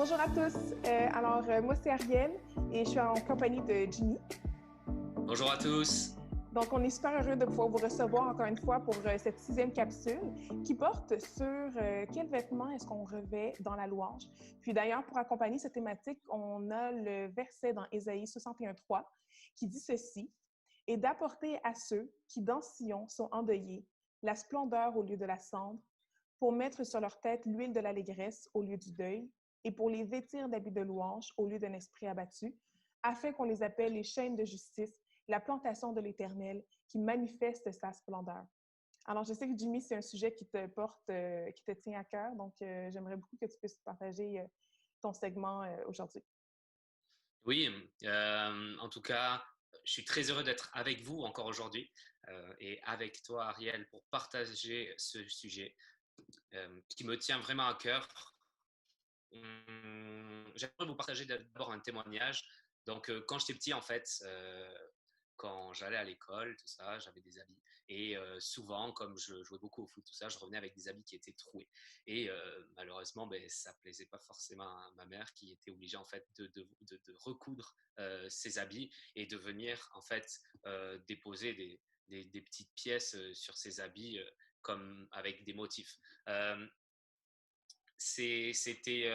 Bonjour à tous. Moi, c'est Ariel et je suis en compagnie de Jimmy. Bonjour à tous. Donc, on est super heureux de pouvoir vous recevoir encore une fois pour cette 6e capsule qui porte sur quels vêtements est-ce qu'on revêt dans la louange. Puis d'ailleurs, pour accompagner cette thématique, on a le verset dans Ésaïe 61:3 qui dit ceci: « Et d'apporter à ceux qui dans Sion sont endeuillés la splendeur au lieu de la cendre, pour mettre sur leur tête l'huile de l'allégresse au lieu du deuil, et pour les vêtir d'habits de louange au lieu d'un esprit abattu, afin qu'on les appelle les chaînes de justice, la plantation de l'Éternel, qui manifeste sa splendeur. » Alors, je sais que Jimmy, c'est un sujet qui te porte, qui te tient à cœur, donc j'aimerais beaucoup que tu puisses partager ton segment aujourd'hui. Oui, en tout cas, je suis très heureux d'être avec vous encore aujourd'hui et avec toi, Ariel, pour partager ce sujet qui me tient vraiment à cœur. J'aimerais vous partager d'abord un témoignage. Donc, quand j'étais petit, en fait, quand j'allais à l'école, tout ça, j'avais des habits. Et souvent, comme je jouais beaucoup au foot, tout ça, je revenais avec des habits qui étaient troués. Et malheureusement, ça ne plaisait pas forcément à ma mère qui était obligée en fait de recoudre ses habits et de venir en fait déposer des petites pièces sur ses habits comme avec des motifs. C'était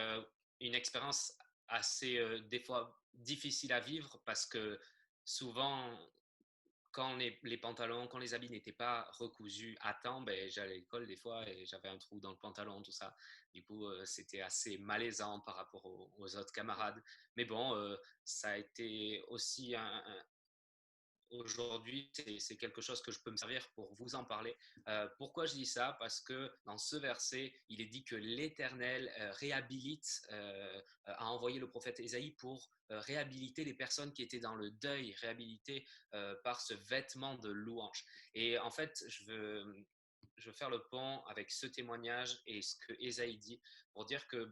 une expérience assez, des fois, difficile à vivre parce que souvent, quand les pantalons, quand les habits n'étaient pas recousus à temps, j'allais à l'école des fois et j'avais un trou dans le pantalon, tout ça. Du coup, c'était assez malaisant par rapport aux autres camarades. Mais bon, ça a été aussi aujourd'hui, c'est quelque chose que je peux me servir pour vous en parler. Pourquoi je dis ça? Parce que dans ce verset, il est dit que l'Éternel a envoyé le prophète Ésaïe pour réhabiliter les personnes qui étaient dans le deuil, réhabiliter par ce vêtement de louange. Et en fait, je veux faire le pont avec ce témoignage et ce que Ésaïe dit pour dire que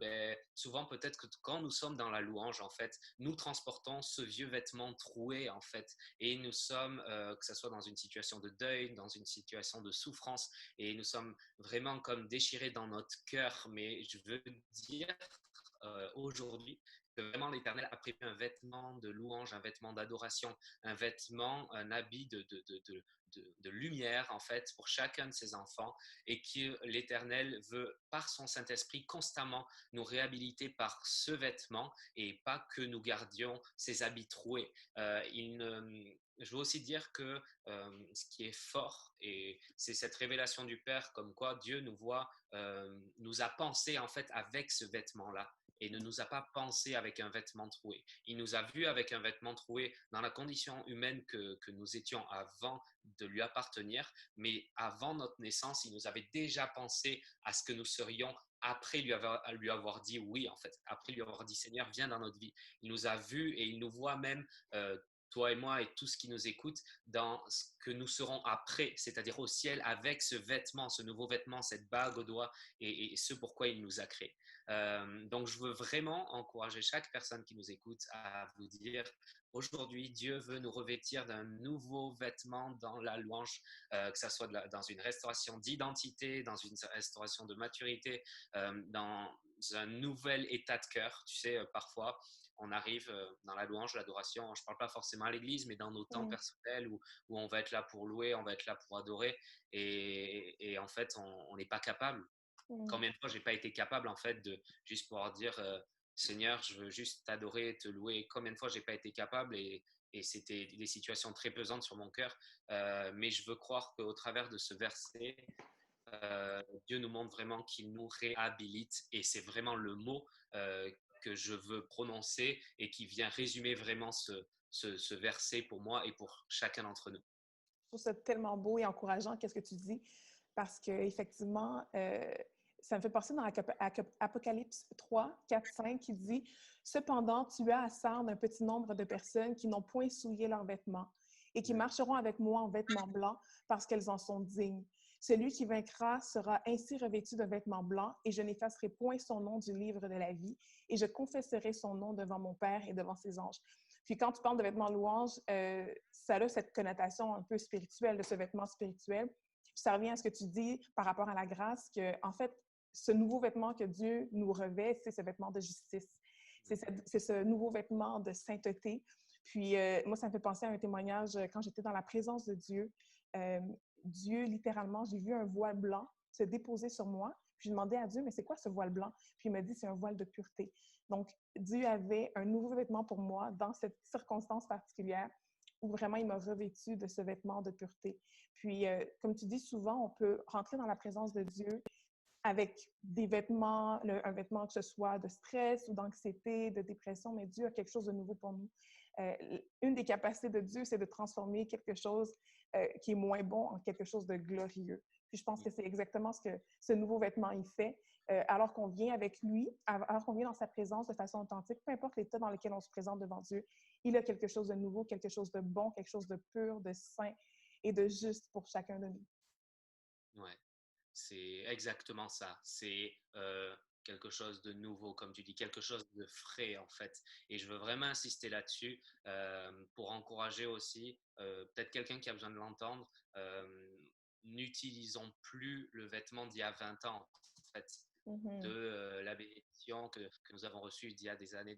souvent peut-être que quand nous sommes dans la louange, en fait, nous transportons ce vieux vêtement troué, en fait, et nous sommes, que ce soit dans une situation de deuil, dans une situation de souffrance, et nous sommes vraiment comme déchirés dans notre cœur. Mais je veux dire aujourd'hui que vraiment l'Éternel a prévu un vêtement de louange, un vêtement d'adoration, un vêtement, un habit de lumière en fait pour chacun de ses enfants, et que l'Éternel veut par son Saint-Esprit constamment nous réhabiliter par ce vêtement et pas que nous gardions ces habits troués. Je veux aussi dire que ce qui est fort, et c'est cette révélation du Père, comme quoi Dieu nous voit, nous a pensé en fait avec ce vêtement-là et ne nous a pas pensé avec un vêtement troué. Il nous a vus avec un vêtement troué dans la condition humaine que nous étions avant de lui appartenir, mais avant notre naissance, il nous avait déjà pensé à ce que nous serions après lui avoir dit oui, en fait, après lui avoir dit Seigneur, viens dans notre vie. Il nous a vus et il nous voit même, toi et moi et tous qui nous écoutent, dans ce que nous serons après, c'est-à-dire au ciel avec ce vêtement, ce nouveau vêtement, cette bague au doigt et ce pourquoi il nous a créés. Donc, je veux vraiment encourager chaque personne qui nous écoute à vous dire aujourd'hui, Dieu veut nous revêtir d'un nouveau vêtement dans la louange, que ce soit dans une restauration d'identité, dans une restauration de maturité, dans un nouvel état de cœur. Tu sais, parfois, on arrive dans la louange, l'adoration, je ne parle pas forcément à l'église, mais dans nos temps personnels où on va être là pour louer, on va être là pour adorer, et en fait, on n'est pas capable. Combien de fois j'ai pas été capable en fait de juste pouvoir dire Seigneur, je veux juste t'adorer, te louer. Combien de fois j'ai pas été capable, et c'était des situations très pesantes sur mon cœur. Mais je veux croire qu'au travers de ce verset, Dieu nous montre vraiment qu'il nous réhabilite, et c'est vraiment le mot que je veux prononcer et qui vient résumer vraiment ce verset pour moi et pour chacun d'entre nous. Je trouve ça tellement beau et encourageant, qu'est-ce que tu dis, parce qu'effectivement, ça me fait penser dans Apocalypse 3, 4, 5, qui dit « Cependant, tu as à Sardes un petit nombre de personnes qui n'ont point souillé leurs vêtements et qui marcheront avec moi en vêtements blancs parce qu'elles en sont dignes. Celui qui vaincra sera ainsi revêtu de vêtements blancs et je n'effacerai point son nom du livre de la vie et je confesserai son nom devant mon Père et devant ses anges. » Puis quand tu parles de vêtements louange, ça a cette connotation un peu spirituelle, de ce vêtement spirituel. Puis ça revient à ce que tu dis par rapport à la grâce, que en fait, ce nouveau vêtement que Dieu nous revêt, c'est ce vêtement de justice. C'est ce nouveau vêtement de sainteté. Puis moi, ça me fait penser à un témoignage quand j'étais dans la présence de Dieu. Euh, Dieu, littéralement, j'ai vu un voile blanc se déposer sur moi. Puis je demandais à Dieu, mais c'est quoi ce voile blanc? Puis il m'a dit, c'est un voile de pureté. Donc, Dieu avait un nouveau vêtement pour moi dans cette circonstance particulière où vraiment il m'a revêtu de ce vêtement de pureté. Puis, comme tu dis, souvent, on peut rentrer dans la présence de Dieu avec des vêtements, un vêtement que ce soit de stress ou d'anxiété, de dépression, mais Dieu a quelque chose de nouveau pour nous. Une des capacités de Dieu, c'est de transformer quelque chose qui est moins bon en quelque chose de glorieux. Puis je pense que c'est exactement ce que ce nouveau vêtement il fait. Alors qu'on vient avec lui, alors qu'on vient dans sa présence de façon authentique, peu importe l'état dans lequel on se présente devant Dieu, il a quelque chose de nouveau, quelque chose de bon, quelque chose de pur, de saint et de juste pour chacun de nous. Ouais, c'est exactement ça. C'est quelque chose de nouveau, comme tu dis, quelque chose de frais en fait. Et je veux vraiment insister là-dessus pour encourager aussi peut-être quelqu'un qui a besoin de l'entendre. N'utilisons plus le vêtement d'il y a 20 ans en fait. De Mm-hmm. la bénédiction que nous avons reçue d'il y a des années,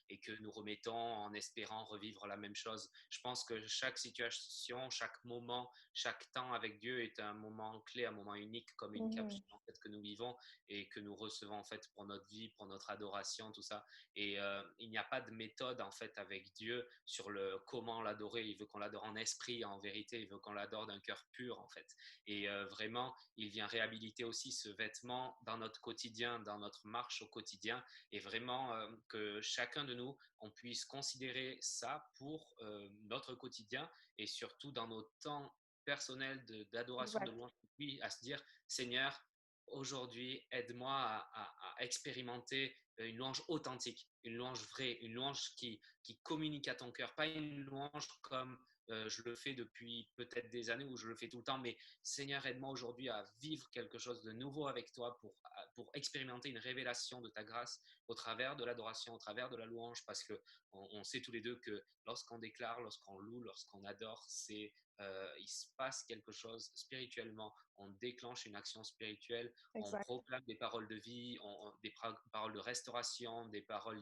et que nous remettons en espérant revivre la même chose. Je pense que chaque situation, chaque moment, chaque temps avec Dieu est un moment clé, un moment unique, comme une Mm-hmm. capsule en fait, que nous vivons et que nous recevons en fait pour notre vie, pour notre adoration, tout ça. Et il n'y a pas de méthode en fait avec Dieu sur le comment l'adorer. Il veut qu'on l'adore en esprit, en vérité. Il veut qu'on l'adore d'un cœur pur en fait. Et vraiment, il vient réhabiliter aussi ce vêtement dans notre quotidien, dans notre marche au quotidien, et vraiment que chacun de nous, on puisse considérer ça pour notre quotidien et surtout dans nos temps personnels d'adoration, de Exact. louange, oui, à se dire, Seigneur, aujourd'hui, aide-moi à expérimenter une louange authentique, une louange vraie, une louange qui communique à ton cœur, pas une louange comme je le fais depuis peut-être des années ou je le fais tout le temps, mais Seigneur, aide-moi aujourd'hui à vivre quelque chose de nouveau avec toi pour expérimenter une révélation de ta grâce au travers de l'adoration, au travers de la louange, parce que on sait tous les deux que lorsqu'on déclare, lorsqu'on loue, lorsqu'on adore, il se passe quelque chose spirituellement. On déclenche une action spirituelle, on Exact. proclame des paroles de vie, des paroles de restauration, des paroles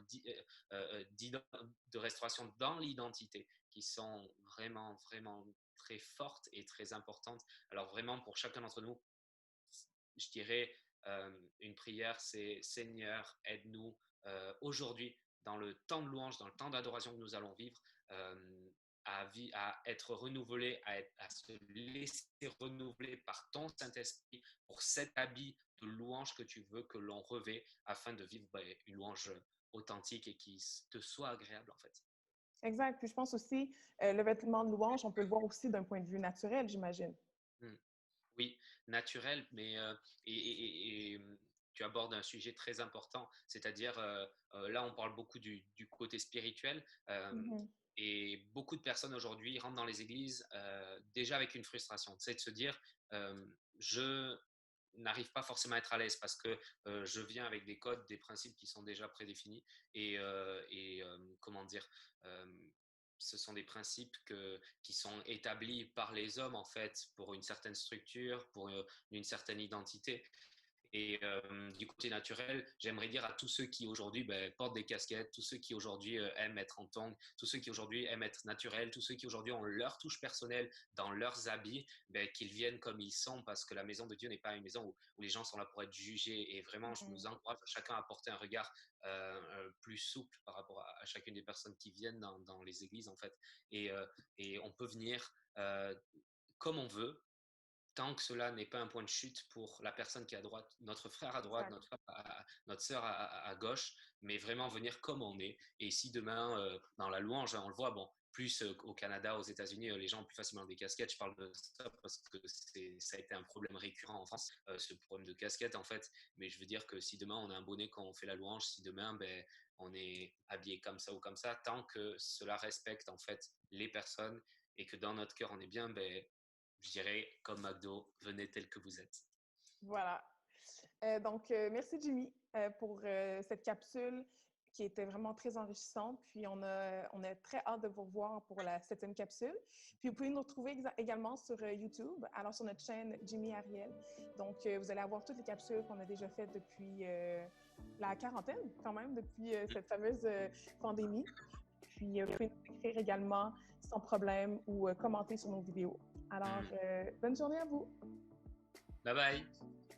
de restauration dans l'identité qui sont vraiment, vraiment très fortes et très importantes. Alors vraiment, pour chacun d'entre nous, je dirais, une prière, c'est Seigneur, aide-nous aujourd'hui, dans le temps de louange, dans le temps d'adoration que nous allons vivre, à être renouvelé, à se laisser renouveler par ton Saint-Esprit pour cet habit de louange que tu veux que l'on revêt afin de vivre une louange authentique et qui te soit agréable en fait. Exact. Puis je pense aussi, le vêtement de louange, on peut le voir aussi d'un point de vue naturel, j'imagine. Hmm. Oui, naturel, mais tu abordes un sujet très important, c'est-à-dire là on parle beaucoup du côté spirituel Mhm. et beaucoup de personnes aujourd'hui rentrent dans les églises déjà avec une frustration, c'est de se dire je n'arrive pas forcément à être à l'aise parce que je viens avec des codes, des principes qui sont déjà prédéfinis et comment dire, euh, ce sont des principes qui sont établis par les hommes en fait pour une certaine structure, pour une certaine identité. Et du côté naturel, j'aimerais dire à tous ceux qui aujourd'hui portent des casquettes, tous ceux qui aujourd'hui aiment être en tongs, tous ceux qui aujourd'hui aiment être naturels, tous ceux qui aujourd'hui ont leur touche personnelle dans leurs habits, qu'ils viennent comme ils sont parce que la maison de Dieu n'est pas une maison où les gens sont là pour être jugés. Et vraiment, je Mhm. nous encourage chacun à porter un regard plus souple par rapport à chacune des personnes qui viennent dans les églises en fait. Et on peut venir comme on veut, tant que cela n'est pas un point de chute pour la personne qui est à droite, notre frère à droite, Exact. notre sœur à gauche, mais vraiment venir comme on est. Et si demain, dans la louange, on le voit, bon, plus au Canada, aux États-Unis, les gens ont plus facilement des casquettes. Je parle de ça parce que ça a été un problème récurrent en France, ce problème de casquette en fait. Mais je veux dire que si demain on a un bonnet quand on fait la louange, si demain on est habillé comme ça ou comme ça, tant que cela respecte en fait les personnes et que dans notre cœur on est bien, je dirais, comme McDo, venez tel que vous êtes. Voilà. Donc, merci Jimmy pour cette capsule qui était vraiment très enrichissante. Puis, on a très hâte de vous revoir pour la 7e capsule. Puis, vous pouvez nous retrouver également sur YouTube, alors sur notre chaîne Jimmy Ariel. Donc, vous allez avoir toutes les capsules qu'on a déjà faites depuis la quarantaine, quand même, depuis cette fameuse pandémie. Puis, vous pouvez nous écrire également sans problème ou commenter sur nos vidéos. Alors, bonne journée à vous! Bye bye!